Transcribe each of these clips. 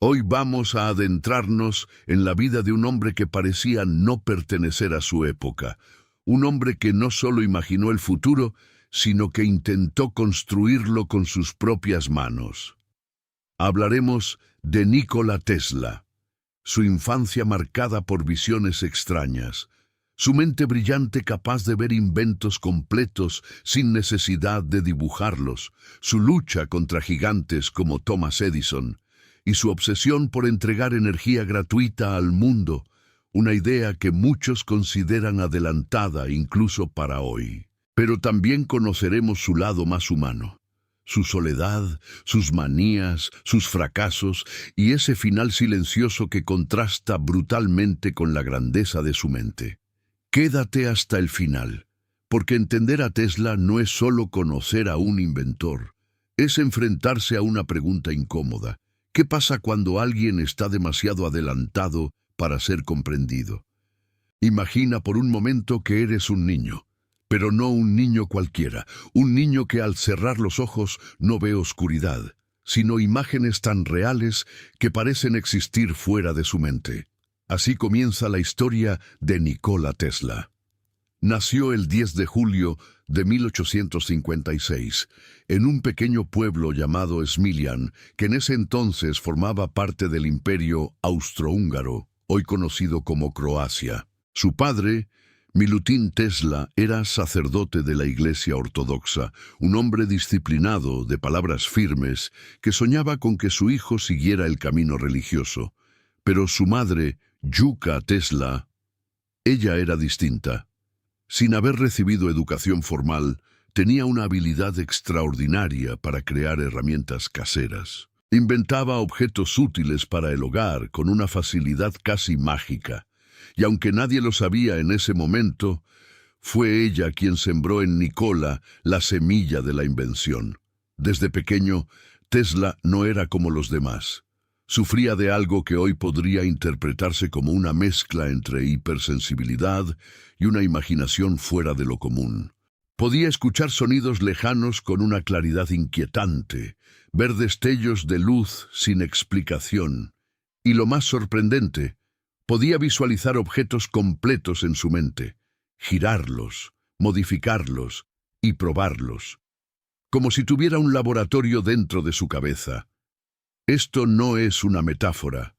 Hoy vamos a adentrarnos en la vida de un hombre que parecía no pertenecer a su época, un hombre que no solo imaginó el futuro, sino que intentó construirlo con sus propias manos. Hablaremos de Nikola Tesla, su infancia marcada por visiones extrañas, su mente brillante capaz de ver inventos completos sin necesidad de dibujarlos, su lucha contra gigantes como Thomas Edison, y su obsesión por entregar energía gratuita al mundo, una idea que muchos consideran adelantada incluso para hoy. Pero también conoceremos su lado más humano, su soledad, sus manías, sus fracasos y ese final silencioso que contrasta brutalmente con la grandeza de su mente. Quédate hasta el final, porque entender a Tesla no es solo conocer a un inventor, es enfrentarse a una pregunta incómoda. ¿Qué pasa cuando alguien está demasiado adelantado para ser comprendido? Imagina por un momento que eres un niño, pero no un niño cualquiera, un niño que al cerrar los ojos no ve oscuridad, sino imágenes tan reales que parecen existir fuera de su mente. Así comienza la historia de Nikola Tesla. Nació el 10 de julio de 1856, en un pequeño pueblo llamado Smiljan, que en ese entonces formaba parte del Imperio Austrohúngaro, hoy conocido como Croacia. Su padre, Milutin Tesla, era sacerdote de la Iglesia Ortodoxa, un hombre disciplinado, de palabras firmes, que soñaba con que su hijo siguiera el camino religioso. Pero su madre, Yuka Tesla, ella era distinta. Sin haber recibido educación formal, tenía una habilidad extraordinaria para crear herramientas caseras. Inventaba objetos útiles para el hogar con una facilidad casi mágica. Y aunque nadie lo sabía en ese momento, fue ella quien sembró en Nikola la semilla de la invención. Desde pequeño, Tesla no era como los demás. Sufría de algo que hoy podría interpretarse como una mezcla entre hipersensibilidad y una imaginación fuera de lo común. Podía escuchar sonidos lejanos con una claridad inquietante, ver destellos de luz sin explicación, y lo más sorprendente, podía visualizar objetos completos en su mente, girarlos, modificarlos y probarlos, como si tuviera un laboratorio dentro de su cabeza. Esto no es una metáfora.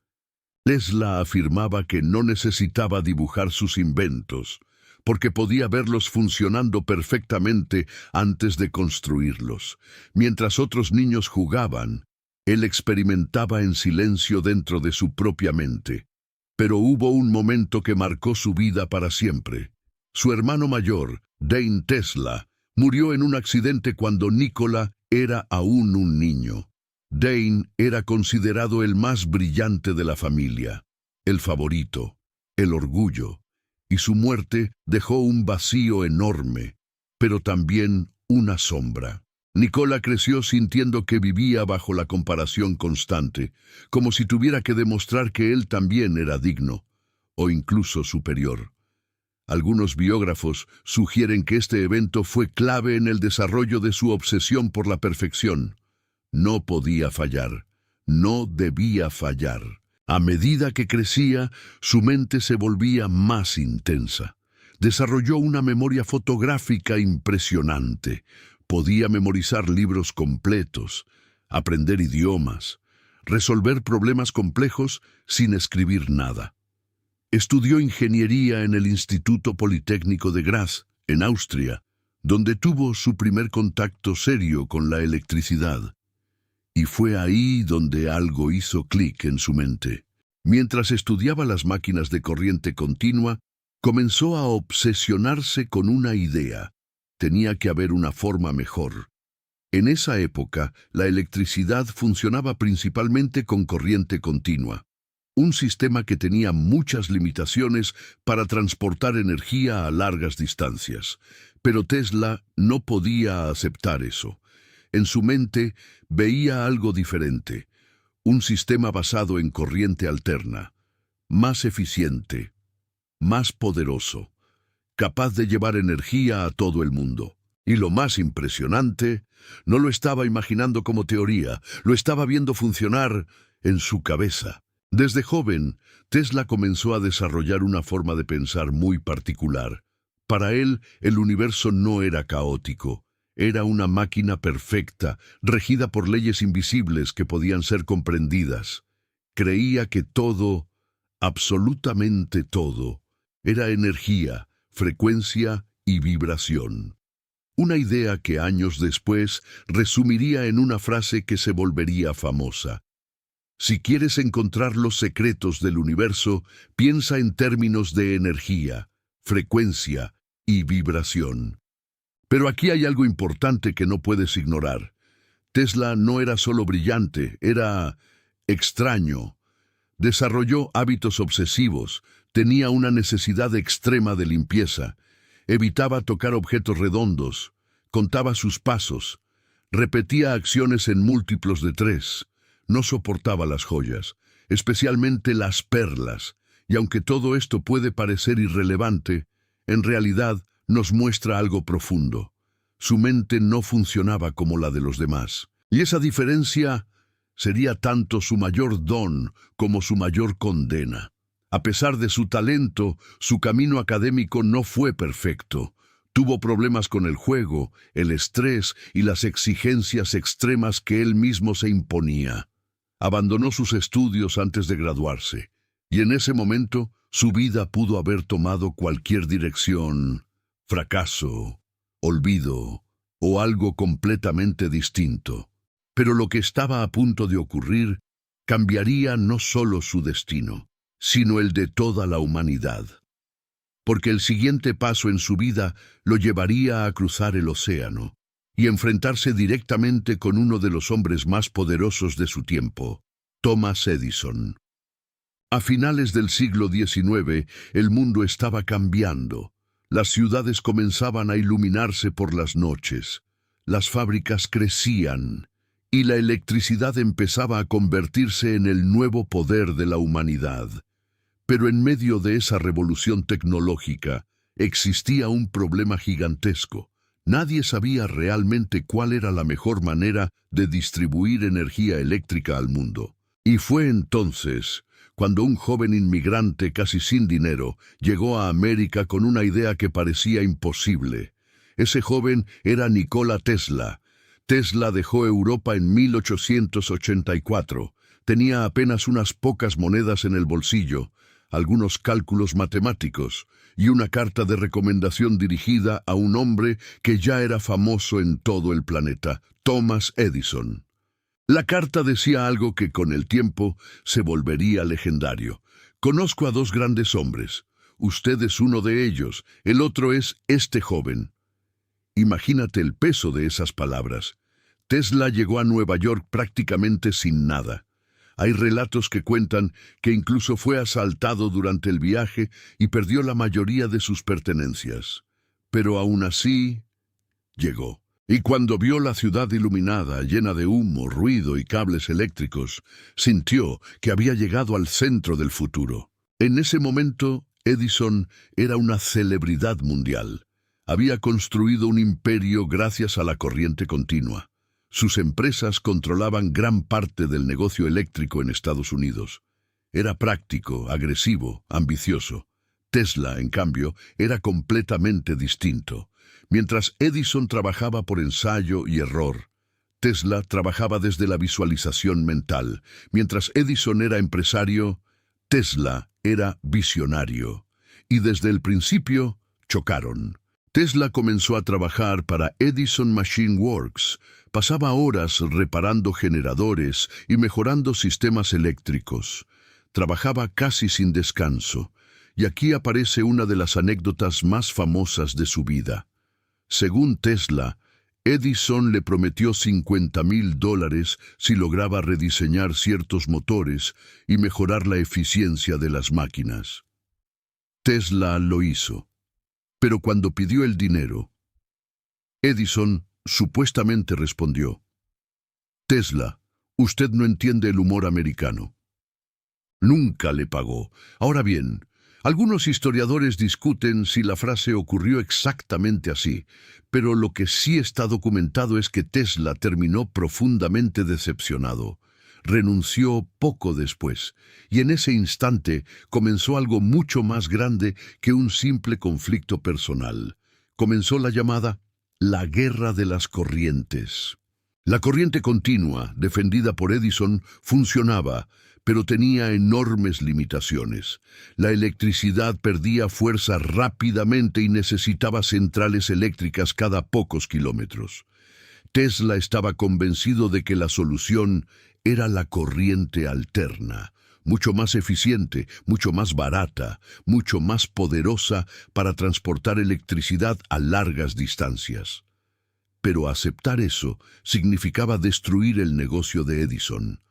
Tesla afirmaba que no necesitaba dibujar sus inventos, porque podía verlos funcionando perfectamente antes de construirlos. Mientras otros niños jugaban, él experimentaba en silencio dentro de su propia mente. Pero hubo un momento que marcó su vida para siempre. Su hermano mayor, Dane Tesla, murió en un accidente cuando Nikola era aún un niño. Dane era considerado el más brillante de la familia, el favorito, el orgullo, y su muerte dejó un vacío enorme, pero también una sombra. Nikola creció sintiendo que vivía bajo la comparación constante, como si tuviera que demostrar que él también era digno, o incluso superior. Algunos biógrafos sugieren que este evento fue clave en el desarrollo de su obsesión por la perfección. No podía fallar, no debía fallar. A medida que crecía, su mente se volvía más intensa. Desarrolló una memoria fotográfica impresionante. Podía memorizar libros completos, aprender idiomas, resolver problemas complejos sin escribir nada. Estudió ingeniería en el Instituto Politécnico de Graz, en Austria, donde tuvo su primer contacto serio con la electricidad. Y fue ahí donde algo hizo clic en su mente. Mientras estudiaba las máquinas de corriente continua, comenzó a obsesionarse con una idea. Tenía que haber una forma mejor. En esa época, la electricidad funcionaba principalmente con corriente continua, un sistema que tenía muchas limitaciones para transportar energía a largas distancias. Pero Tesla no podía aceptar eso. En su mente veía algo diferente, un sistema basado en corriente alterna, más eficiente, más poderoso, capaz de llevar energía a todo el mundo. Y lo más impresionante, no lo estaba imaginando como teoría, lo estaba viendo funcionar en su cabeza. Desde joven, Tesla comenzó a desarrollar una forma de pensar muy particular. Para él, el universo no era caótico. Era una máquina perfecta, regida por leyes invisibles que podían ser comprendidas. Creía que todo, absolutamente todo, era energía, frecuencia y vibración. Una idea que años después resumiría en una frase que se volvería famosa. Si quieres encontrar los secretos del universo, piensa en términos de energía, frecuencia y vibración. Pero aquí hay algo importante que no puedes ignorar. Tesla no era solo brillante, era extraño. Desarrolló hábitos obsesivos, tenía una necesidad extrema de limpieza, evitaba tocar objetos redondos, contaba sus pasos, repetía acciones en múltiplos de 3, no soportaba las joyas, especialmente las perlas, y aunque todo esto puede parecer irrelevante, en realidad nos muestra algo profundo. Su mente no funcionaba como la de los demás, y esa diferencia sería tanto su mayor don como su mayor condena. A pesar de su talento, su camino académico no fue perfecto. Tuvo problemas con el juego, el estrés y las exigencias extremas que él mismo se imponía. Abandonó sus estudios antes de graduarse, y en ese momento su vida pudo haber tomado cualquier dirección: fracaso, olvido o algo completamente distinto. Pero lo que estaba a punto de ocurrir cambiaría no solo su destino, sino el de toda la humanidad. Porque el siguiente paso en su vida lo llevaría a cruzar el océano y enfrentarse directamente con uno de los hombres más poderosos de su tiempo, Thomas Edison. A finales del siglo XIX, el mundo estaba cambiando. Las ciudades comenzaban a iluminarse por las noches, las fábricas crecían, y la electricidad empezaba a convertirse en el nuevo poder de la humanidad. Pero en medio de esa revolución tecnológica existía un problema gigantesco. Nadie sabía realmente cuál era la mejor manera de distribuir energía eléctrica al mundo. Y fue entonces cuando un joven inmigrante casi sin dinero llegó a América con una idea que parecía imposible. Ese joven era Nikola Tesla. Tesla dejó Europa en 1884. Tenía apenas unas pocas monedas en el bolsillo, algunos cálculos matemáticos y una carta de recomendación dirigida a un hombre que ya era famoso en todo el planeta, Thomas Edison. La carta decía algo que con el tiempo se volvería legendario. Conozco a 2 grandes hombres. Usted es uno de ellos, el otro es este joven. Imagínate el peso de esas palabras. Tesla llegó a Nueva York prácticamente sin nada. Hay relatos que cuentan que incluso fue asaltado durante el viaje y perdió la mayoría de sus pertenencias. Pero aún así, llegó. Y cuando vio la ciudad iluminada, llena de humo, ruido y cables eléctricos, sintió que había llegado al centro del futuro. En ese momento, Edison era una celebridad mundial. Había construido un imperio gracias a la corriente continua. Sus empresas controlaban gran parte del negocio eléctrico en Estados Unidos. Era práctico, agresivo, ambicioso. Tesla, en cambio, era completamente distinto. Mientras Edison trabajaba por ensayo y error, Tesla trabajaba desde la visualización mental. Mientras Edison era empresario, Tesla era visionario. Y desde el principio, chocaron. Tesla comenzó a trabajar para Edison Machine Works. Pasaba horas reparando generadores y mejorando sistemas eléctricos. Trabajaba casi sin descanso. Y aquí aparece una de las anécdotas más famosas de su vida. Según Tesla, Edison le prometió $50,000 si lograba rediseñar ciertos motores y mejorar la eficiencia de las máquinas. Tesla lo hizo. Pero cuando pidió el dinero, Edison supuestamente respondió: «Tesla, usted no entiende el humor americano». Nunca le pagó. Ahora bien, algunos historiadores discuten si la frase ocurrió exactamente así, pero lo que sí está documentado es que Tesla terminó profundamente decepcionado. renunció poco después, y en ese instante comenzó algo mucho más grande que un simple conflicto personal. Comenzó la llamada la Guerra de las Corrientes. La corriente continua, defendida por Edison, funcionaba, pero tenía enormes limitaciones. La electricidad perdía fuerza rápidamente y necesitaba centrales eléctricas cada pocos kilómetros. Tesla estaba convencido de que la solución era la corriente alterna, mucho más eficiente, mucho más barata, mucho más poderosa para transportar electricidad a largas distancias. Pero aceptar eso significaba destruir el negocio de Edison,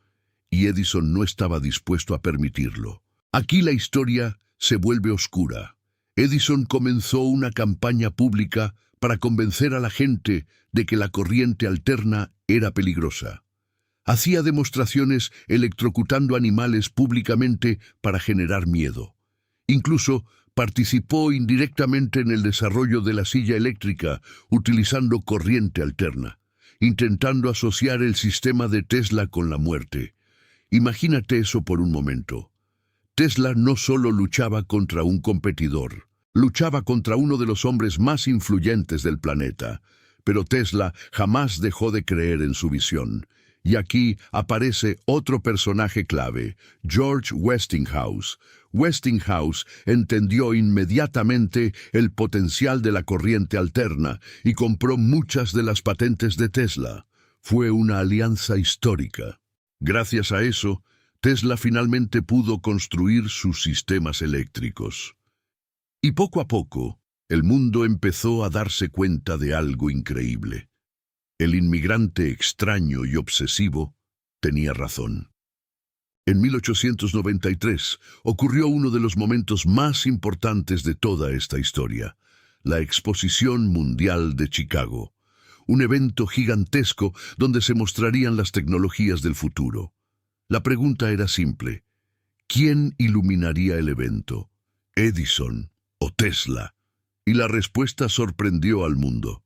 y Edison no estaba dispuesto a permitirlo. Aquí la historia se vuelve oscura. Edison comenzó una campaña pública para convencer a la gente de que la corriente alterna era peligrosa. Hacía demostraciones electrocutando animales públicamente para generar miedo. Incluso participó indirectamente en el desarrollo de la silla eléctrica utilizando corriente alterna, intentando asociar el sistema de Tesla con la muerte. Imagínate eso por un momento. Tesla no solo luchaba contra un competidor, luchaba contra uno de los hombres más influyentes del planeta, pero Tesla jamás dejó de creer en su visión. Y aquí aparece otro personaje clave, George Westinghouse. Westinghouse entendió inmediatamente el potencial de la corriente alterna y compró muchas de las patentes de Tesla. Fue una alianza histórica. Gracias a eso, Tesla finalmente pudo construir sus sistemas eléctricos. Y poco a poco, el mundo empezó a darse cuenta de algo increíble. El inmigrante extraño y obsesivo tenía razón. En 1893 ocurrió uno de los momentos más importantes de toda esta historia, la Exposición Mundial de Chicago, un evento gigantesco donde se mostrarían las tecnologías del futuro. La pregunta era simple: ¿quién iluminaría el evento? ¿Edison o Tesla? Y la respuesta sorprendió al mundo.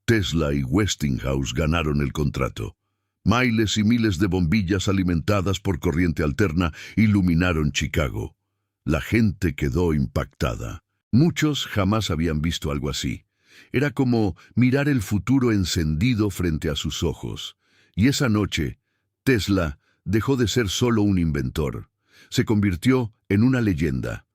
Tesla y Westinghouse ganaron el contrato. Miles y miles de bombillas alimentadas por corriente alterna iluminaron Chicago. La gente quedó impactada. Muchos jamás habían visto algo así. Era como mirar el futuro encendido frente a sus ojos. Y esa noche, Tesla dejó de ser solo un inventor. Se convirtió en una leyenda.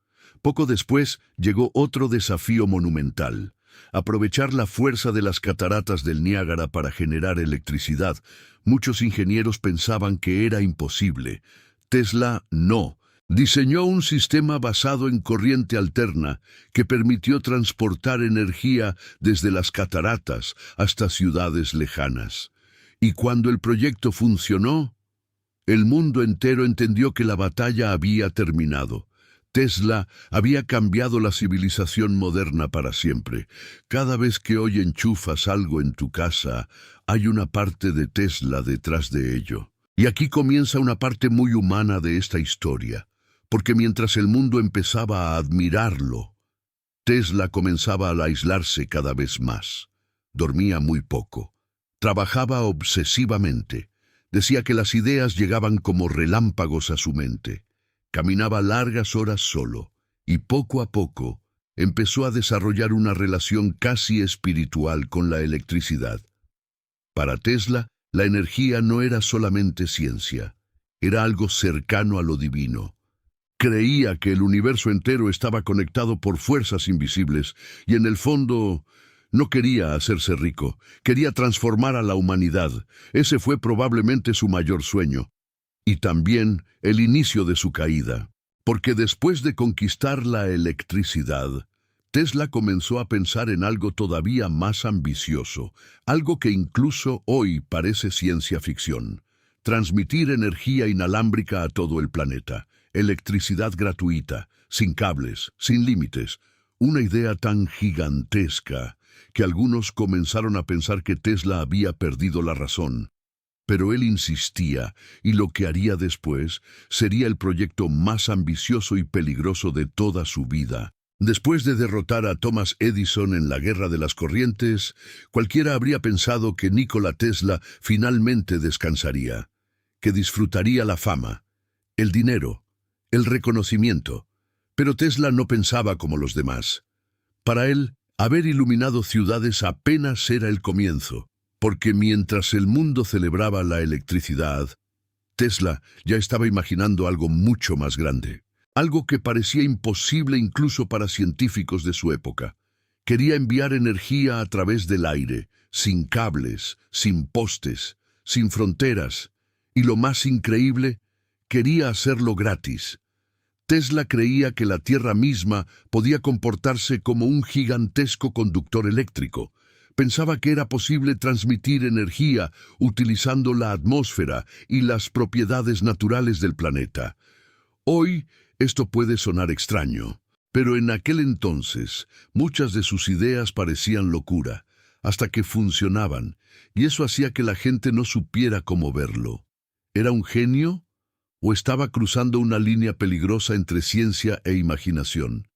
Poco después llegó otro desafío monumental: aprovechar la fuerza de las cataratas del Niágara para generar electricidad. Muchos ingenieros pensaban que era imposible. Tesla no. Diseñó un sistema basado en corriente alterna que permitió transportar energía desde las cataratas hasta ciudades lejanas. Y cuando el proyecto funcionó, el mundo entero entendió que la batalla había terminado. Tesla había cambiado la civilización moderna para siempre. Cada vez que hoy enchufas algo en tu casa, hay una parte de Tesla detrás de ello. Y aquí comienza una parte muy humana de esta historia, porque mientras el mundo empezaba a admirarlo, Tesla comenzaba a aislarse cada vez más. Dormía muy poco. Trabajaba obsesivamente. Decía que las ideas llegaban como relámpagos a su mente. Caminaba largas horas solo, y poco a poco empezó a desarrollar una relación casi espiritual con la electricidad. Para Tesla, la energía no era solamente ciencia, era algo cercano a lo divino. Creía que el universo entero estaba conectado por fuerzas invisibles, y en el fondo no quería hacerse rico, quería transformar a la humanidad. Ese fue probablemente su mayor sueño. Y también el inicio de su caída, porque después de conquistar la electricidad, Tesla comenzó a pensar en algo todavía más ambicioso, algo que incluso hoy parece ciencia ficción: transmitir energía inalámbrica a todo el planeta, electricidad gratuita, sin cables, sin límites, una idea tan gigantesca que algunos comenzaron a pensar que Tesla había perdido la razón. Pero él insistía, y lo que haría después sería el proyecto más ambicioso y peligroso de toda su vida. Después de derrotar a Thomas Edison en la Guerra de las Corrientes, cualquiera habría pensado que Nikola Tesla finalmente descansaría. que disfrutaría la fama, el dinero, el reconocimiento. Pero Tesla no pensaba como los demás. Para él, haber iluminado ciudades apenas era el comienzo, porque mientras el mundo celebraba la electricidad, Tesla ya estaba imaginando algo mucho más grande, algo que parecía imposible incluso para científicos de su época. Quería enviar energía a través del aire, sin cables, sin postes, sin fronteras, y lo más increíble, quería hacerlo gratis. Tesla creía que la Tierra misma podía comportarse como un gigantesco conductor eléctrico. Pensaba que era posible transmitir energía utilizando la atmósfera y las propiedades naturales del planeta. Hoy, esto puede sonar extraño, pero en aquel entonces muchas de sus ideas parecían locura, hasta que funcionaban, y eso hacía que la gente no supiera cómo verlo. ¿Era un genio o estaba cruzando una línea peligrosa entre ciencia e imaginación?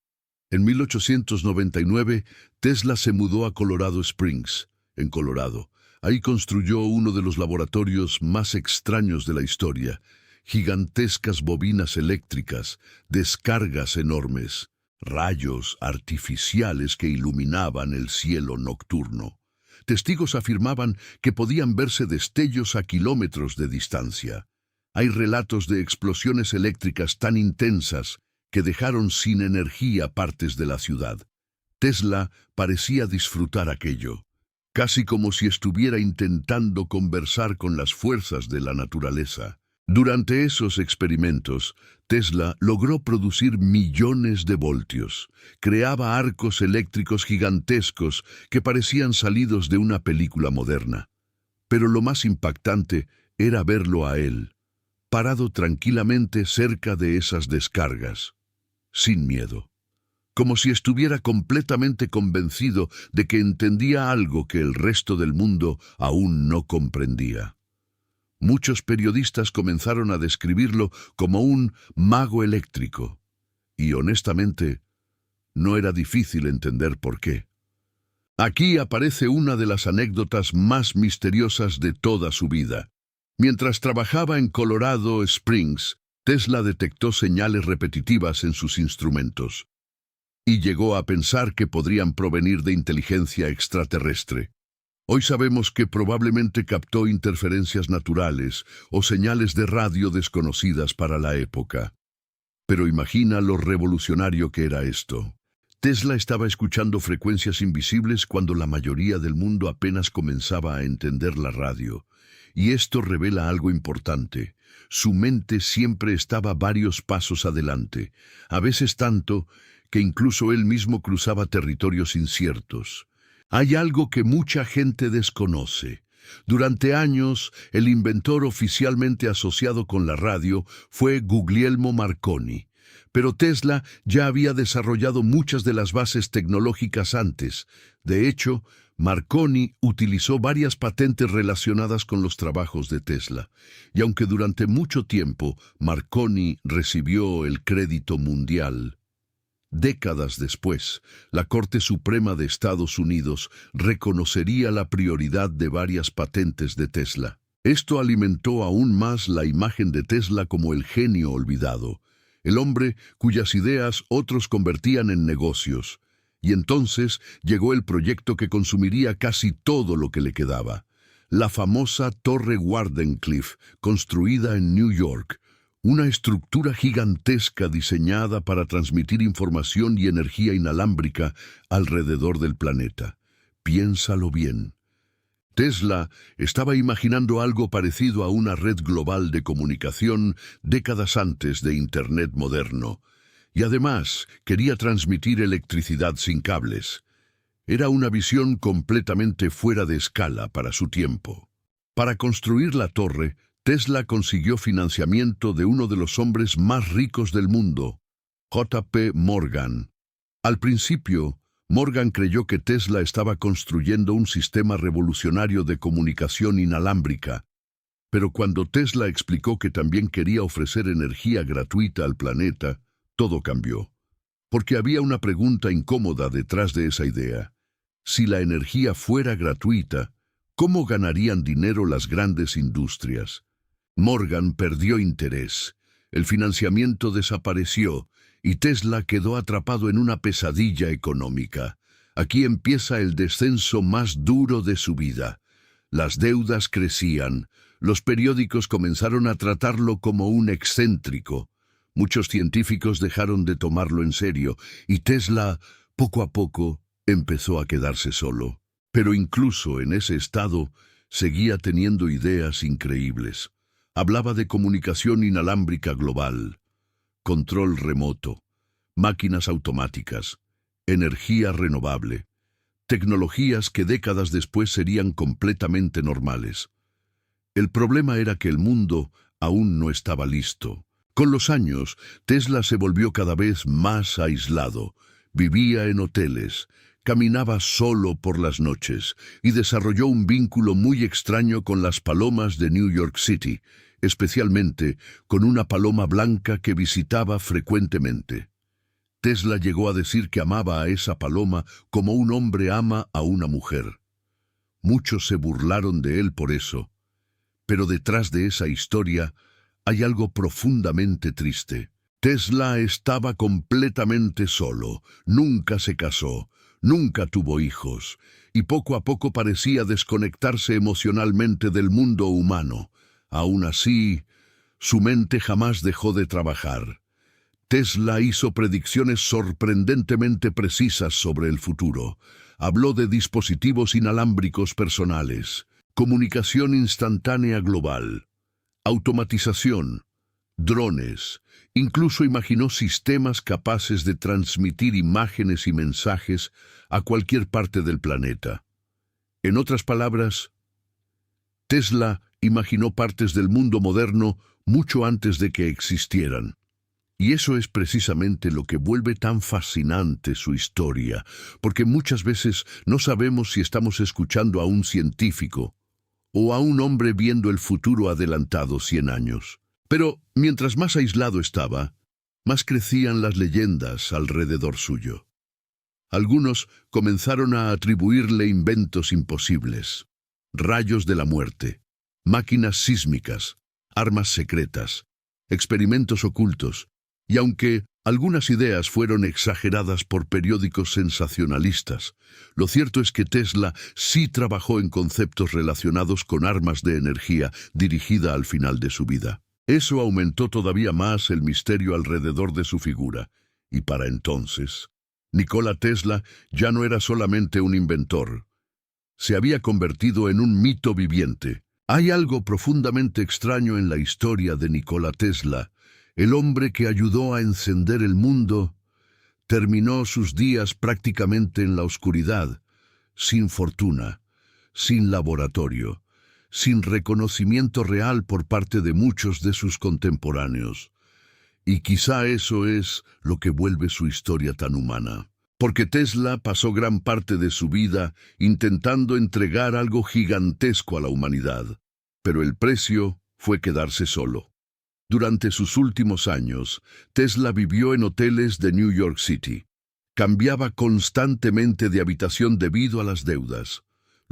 En 1899, Tesla se mudó a Colorado Springs, en Colorado. Ahí construyó uno de los laboratorios más extraños de la historia: gigantescas bobinas eléctricas, descargas enormes, rayos artificiales que iluminaban el cielo nocturno. Testigos afirmaban que podían verse destellos a kilómetros de distancia. Hay relatos de explosiones eléctricas tan intensas que dejaron sin energía partes de la ciudad. Tesla parecía disfrutar aquello, casi como si estuviera intentando conversar con las fuerzas de la naturaleza. Durante esos experimentos, Tesla logró producir millones de voltios. Creaba arcos eléctricos gigantescos que parecían salidos de una película moderna. Pero lo más impactante era verlo a él, parado tranquilamente cerca de esas descargas, sin miedo, como si estuviera completamente convencido de que entendía algo que el resto del mundo aún no comprendía. Muchos periodistas comenzaron a describirlo como un mago eléctrico, y honestamente, no era difícil entender por qué. Aquí aparece una de las anécdotas más misteriosas de toda su vida. Mientras trabajaba en Colorado Springs, Tesla detectó señales repetitivas en sus instrumentos y llegó a pensar que podrían provenir de inteligencia extraterrestre. Hoy sabemos que probablemente captó interferencias naturales o señales de radio desconocidas para la época. Pero imagina lo revolucionario que era esto. Tesla estaba escuchando frecuencias invisibles cuando la mayoría del mundo apenas comenzaba a entender la radio. Y esto revela algo importante. Su mente siempre estaba varios pasos adelante, a veces tanto que incluso él mismo cruzaba territorios inciertos. Hay algo que mucha gente desconoce. Durante años, el inventor oficialmente asociado con la radio fue Guglielmo Marconi. Pero Tesla ya había desarrollado muchas de las bases tecnológicas antes. De hecho, Marconi utilizó varias patentes relacionadas con los trabajos de Tesla. Y aunque durante mucho tiempo Marconi recibió el crédito mundial, décadas después, la Corte Suprema de Estados Unidos reconocería la prioridad de varias patentes de Tesla. Esto alimentó aún más la imagen de Tesla como el genio olvidado, el hombre cuyas ideas otros convertían en negocios. Y entonces llegó el proyecto que consumiría casi todo lo que le quedaba: la famosa Torre Wardenclyffe, construida en New York, una estructura gigantesca diseñada para transmitir información y energía inalámbrica alrededor del planeta. Piénsalo bien. Tesla estaba imaginando algo parecido a una red global de comunicación décadas antes de Internet moderno. Y además quería transmitir electricidad sin cables. Era una visión completamente fuera de escala para su tiempo. Para construir la torre, Tesla consiguió financiamiento de uno de los hombres más ricos del mundo, J. P. Morgan. Al principio, Morgan creyó que Tesla estaba construyendo un sistema revolucionario de comunicación inalámbrica, pero cuando Tesla explicó que también quería ofrecer energía gratuita al planeta, todo cambió. Porque había una pregunta incómoda detrás de esa idea. Si la energía fuera gratuita, ¿cómo ganarían dinero las grandes industrias? Morgan perdió interés, el financiamiento desapareció y Tesla quedó atrapado en una pesadilla económica. Aquí empieza el descenso más duro de su vida. Las deudas crecían, los periódicos comenzaron a tratarlo como un excéntrico. Muchos científicos dejaron de tomarlo en serio y Tesla, poco a poco, empezó a quedarse solo. Pero incluso en ese estado, seguía teniendo ideas increíbles. Hablaba de comunicación inalámbrica global, control remoto, máquinas automáticas, energía renovable, tecnologías que décadas después serían completamente normales. El problema era que el mundo aún no estaba listo. Con los años, Tesla se volvió cada vez más aislado, vivía en hoteles, caminaba solo por las noches y desarrolló un vínculo muy extraño con las palomas de New York City, especialmente con una paloma blanca que visitaba frecuentemente. Tesla llegó a decir que amaba a esa paloma como un hombre ama a una mujer. Muchos se burlaron de él por eso, pero detrás de esa historia hay algo profundamente triste. Tesla estaba completamente solo, nunca se casó, nunca tuvo hijos, y poco a poco parecía desconectarse emocionalmente del mundo humano. Aún así, su mente jamás dejó de trabajar. Tesla hizo predicciones sorprendentemente precisas sobre el futuro. Habló de dispositivos inalámbricos personales, comunicación instantánea global, automatización, drones, incluso imaginó sistemas capaces de transmitir imágenes y mensajes a cualquier parte del planeta. En otras palabras, Tesla imaginó partes del mundo moderno mucho antes de que existieran. Y eso es precisamente lo que vuelve tan fascinante su historia, porque muchas veces no sabemos si estamos escuchando a un científico o a un hombre viendo el futuro adelantado 100 años. Pero mientras más aislado estaba, más crecían las leyendas alrededor suyo. Algunos comenzaron a atribuirle inventos imposibles, rayos de la muerte, máquinas sísmicas, armas secretas, experimentos ocultos, y aunque algunas ideas fueron exageradas por periódicos sensacionalistas, lo cierto es que Tesla sí trabajó en conceptos relacionados con armas de energía dirigida al final de su vida. Eso aumentó todavía más el misterio alrededor de su figura, y para entonces, Nikola Tesla ya no era solamente un inventor. Se había convertido en un mito viviente. Hay algo profundamente extraño en la historia de Nikola Tesla. El hombre que ayudó a encender el mundo terminó sus días prácticamente en la oscuridad, sin fortuna, sin laboratorio, sin reconocimiento real por parte de muchos de sus contemporáneos. Y quizá eso es lo que vuelve su historia tan humana. Porque Tesla pasó gran parte de su vida intentando entregar algo gigantesco a la humanidad, pero el precio fue quedarse solo. Durante sus últimos años, Tesla vivió en hoteles de New York City. Cambiaba constantemente de habitación debido a las deudas.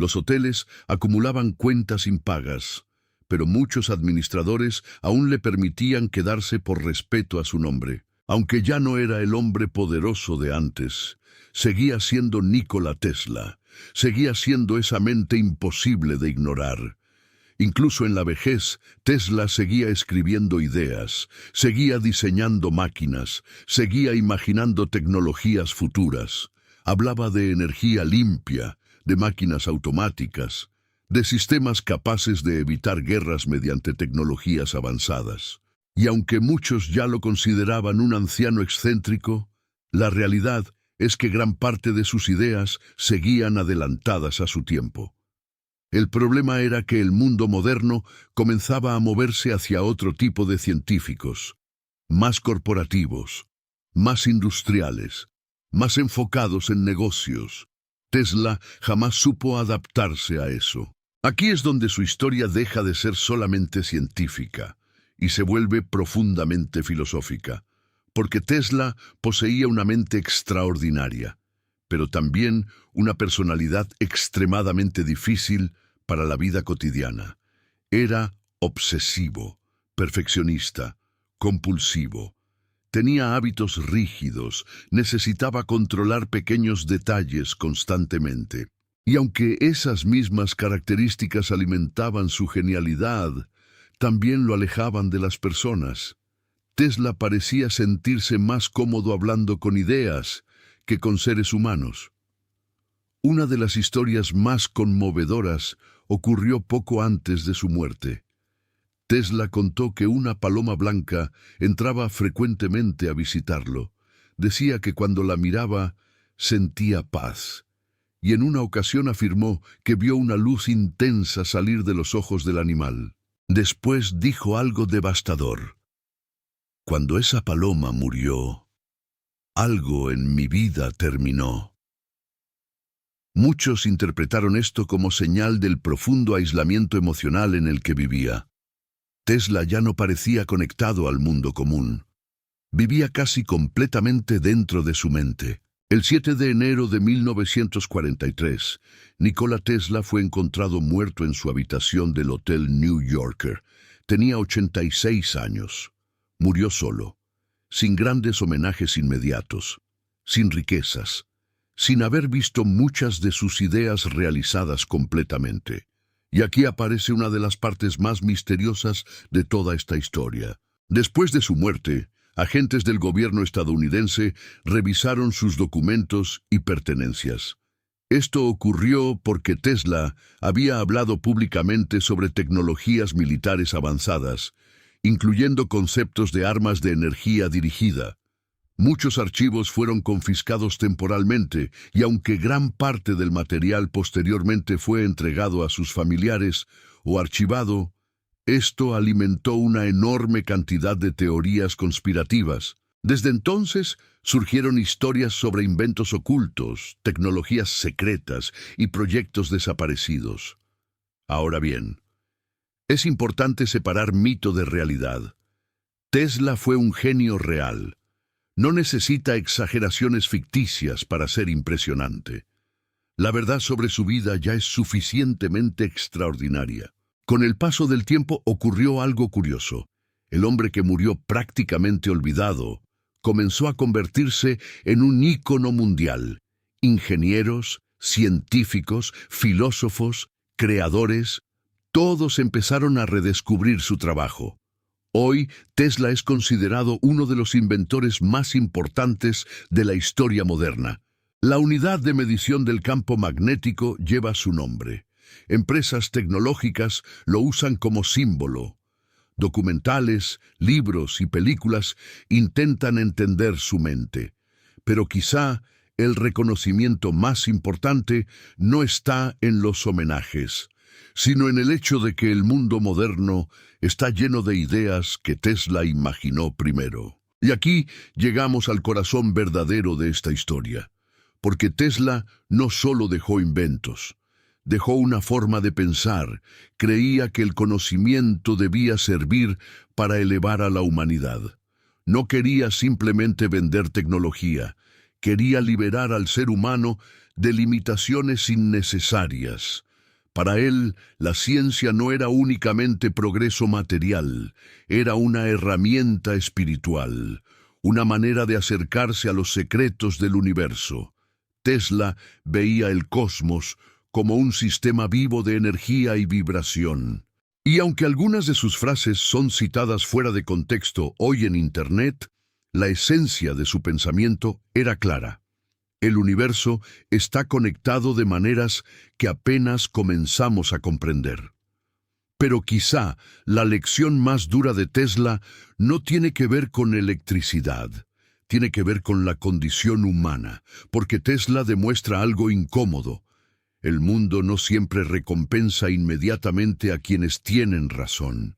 Los hoteles acumulaban cuentas impagas, pero muchos administradores aún le permitían quedarse por respeto a su nombre. Aunque ya no era el hombre poderoso de antes, seguía siendo Nikola Tesla, seguía siendo esa mente imposible de ignorar. Incluso en la vejez, Tesla seguía escribiendo ideas, seguía diseñando máquinas, seguía imaginando tecnologías futuras. Hablaba de energía limpia, de máquinas automáticas, de sistemas capaces de evitar guerras mediante tecnologías avanzadas. Y aunque muchos ya lo consideraban un anciano excéntrico, la realidad es que gran parte de sus ideas seguían adelantadas a su tiempo. El problema era que el mundo moderno comenzaba a moverse hacia otro tipo de científicos, más corporativos, más industriales, más enfocados en negocios. Tesla jamás supo adaptarse a eso. Aquí es donde su historia deja de ser solamente científica y se vuelve profundamente filosófica, porque Tesla poseía una mente extraordinaria, pero también una personalidad extremadamente difícil para la vida cotidiana. Era obsesivo, perfeccionista, compulsivo. Tenía hábitos rígidos, necesitaba controlar pequeños detalles constantemente. Y aunque esas mismas características alimentaban su genialidad, también lo alejaban de las personas. Tesla parecía sentirse más cómodo hablando con ideas que con seres humanos. Una de las historias más conmovedoras ocurrió poco antes de su muerte. Tesla contó que una paloma blanca entraba frecuentemente a visitarlo. Decía que cuando la miraba sentía paz. Y en una ocasión afirmó que vio una luz intensa salir de los ojos del animal. Después dijo algo devastador. Cuando esa paloma murió, algo en mi vida terminó. Muchos interpretaron esto como señal del profundo aislamiento emocional en el que vivía. Tesla ya no parecía conectado al mundo común. Vivía casi completamente dentro de su mente. El 7 de enero de 1943, Nikola Tesla fue encontrado muerto en su habitación del Hotel New Yorker. Tenía 86 años. Murió solo, sin grandes homenajes inmediatos, sin riquezas, sin haber visto muchas de sus ideas realizadas completamente. Y aquí aparece una de las partes más misteriosas de toda esta historia. Después de su muerte, agentes del gobierno estadounidense revisaron sus documentos y pertenencias. Esto ocurrió porque Tesla había hablado públicamente sobre tecnologías militares avanzadas, incluyendo conceptos de armas de energía dirigida. Muchos archivos fueron confiscados temporalmente y aunque gran parte del material posteriormente fue entregado a sus familiares o archivado, esto alimentó una enorme cantidad de teorías conspirativas. Desde entonces surgieron historias sobre inventos ocultos, tecnologías secretas y proyectos desaparecidos. Ahora bien, es importante separar mito de realidad. Tesla fue un genio real. No necesita exageraciones ficticias para ser impresionante. La verdad sobre su vida ya es suficientemente extraordinaria. Con el paso del tiempo ocurrió algo curioso. El hombre que murió prácticamente olvidado comenzó a convertirse en un ícono mundial. Ingenieros, científicos, filósofos, creadores, todos empezaron a redescubrir su trabajo. Hoy, Tesla es considerado uno de los inventores más importantes de la historia moderna. La unidad de medición del campo magnético lleva su nombre. Empresas tecnológicas lo usan como símbolo. Documentales, libros y películas intentan entender su mente. Pero quizá el reconocimiento más importante no está en los homenajes, sino en el hecho de que el mundo moderno está lleno de ideas que Tesla imaginó primero. Y aquí llegamos al corazón verdadero de esta historia, porque Tesla no solo dejó inventos, dejó una forma de pensar. Creía que el conocimiento debía servir para elevar a la humanidad. No quería simplemente vender tecnología, quería liberar al ser humano de limitaciones innecesarias. Para él, la ciencia no era únicamente progreso material, era una herramienta espiritual, una manera de acercarse a los secretos del universo. Tesla veía el cosmos como un sistema vivo de energía y vibración. Y aunque algunas de sus frases son citadas fuera de contexto hoy en Internet, la esencia de su pensamiento era clara. El universo está conectado de maneras que apenas comenzamos a comprender. Pero quizá la lección más dura de Tesla no tiene que ver con electricidad, tiene que ver con la condición humana, porque Tesla demuestra algo incómodo. El mundo no siempre recompensa inmediatamente a quienes tienen razón.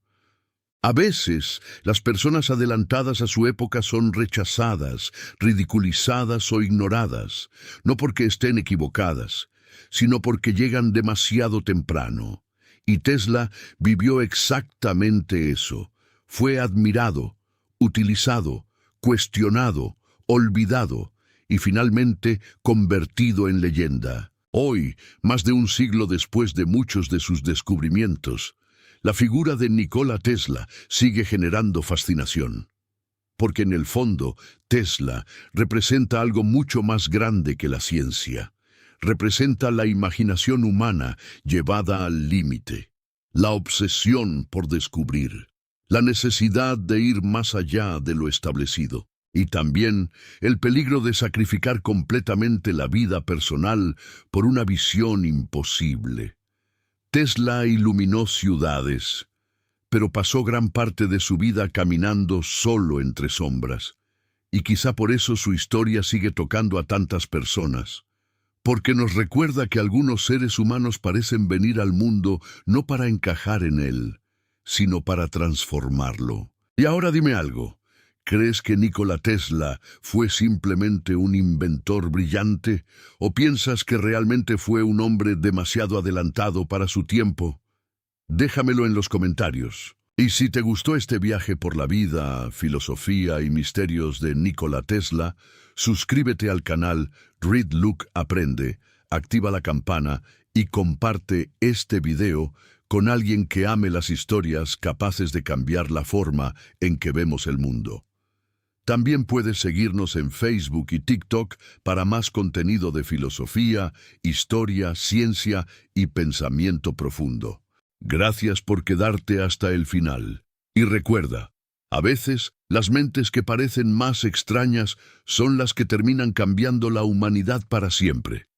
A veces, las personas adelantadas a su época son rechazadas, ridiculizadas o ignoradas, no porque estén equivocadas, sino porque llegan demasiado temprano. Y Tesla vivió exactamente eso. Fue admirado, utilizado, cuestionado, olvidado y finalmente convertido en leyenda. Hoy, más de un siglo después de muchos de sus descubrimientos, La figura de Nikola Tesla sigue generando fascinación, porque en el fondo Tesla representa algo mucho más grande que la ciencia. Representa la imaginación humana llevada al límite, la obsesión por descubrir, la necesidad de ir más allá de lo establecido, y también el peligro de sacrificar completamente la vida personal por una visión imposible. Tesla iluminó ciudades, pero pasó gran parte de su vida caminando solo entre sombras, y quizá por eso su historia sigue tocando a tantas personas, porque nos recuerda que algunos seres humanos parecen venir al mundo no para encajar en él, sino para transformarlo. Y ahora dime algo, ¿crees que Nikola Tesla fue simplemente un inventor brillante, o piensas que realmente fue un hombre demasiado adelantado para su tiempo? Déjamelo en los comentarios. Y si te gustó este viaje por la vida, filosofía y misterios de Nikola Tesla, suscríbete al canal Read Look Aprende, activa la campana y comparte este video con alguien que ame las historias capaces de cambiar la forma en que vemos el mundo. También puedes seguirnos en Facebook y TikTok para más contenido de filosofía, historia, ciencia y pensamiento profundo. Gracias por quedarte hasta el final. Y recuerda, a veces las mentes que parecen más extrañas son las que terminan cambiando la humanidad para siempre.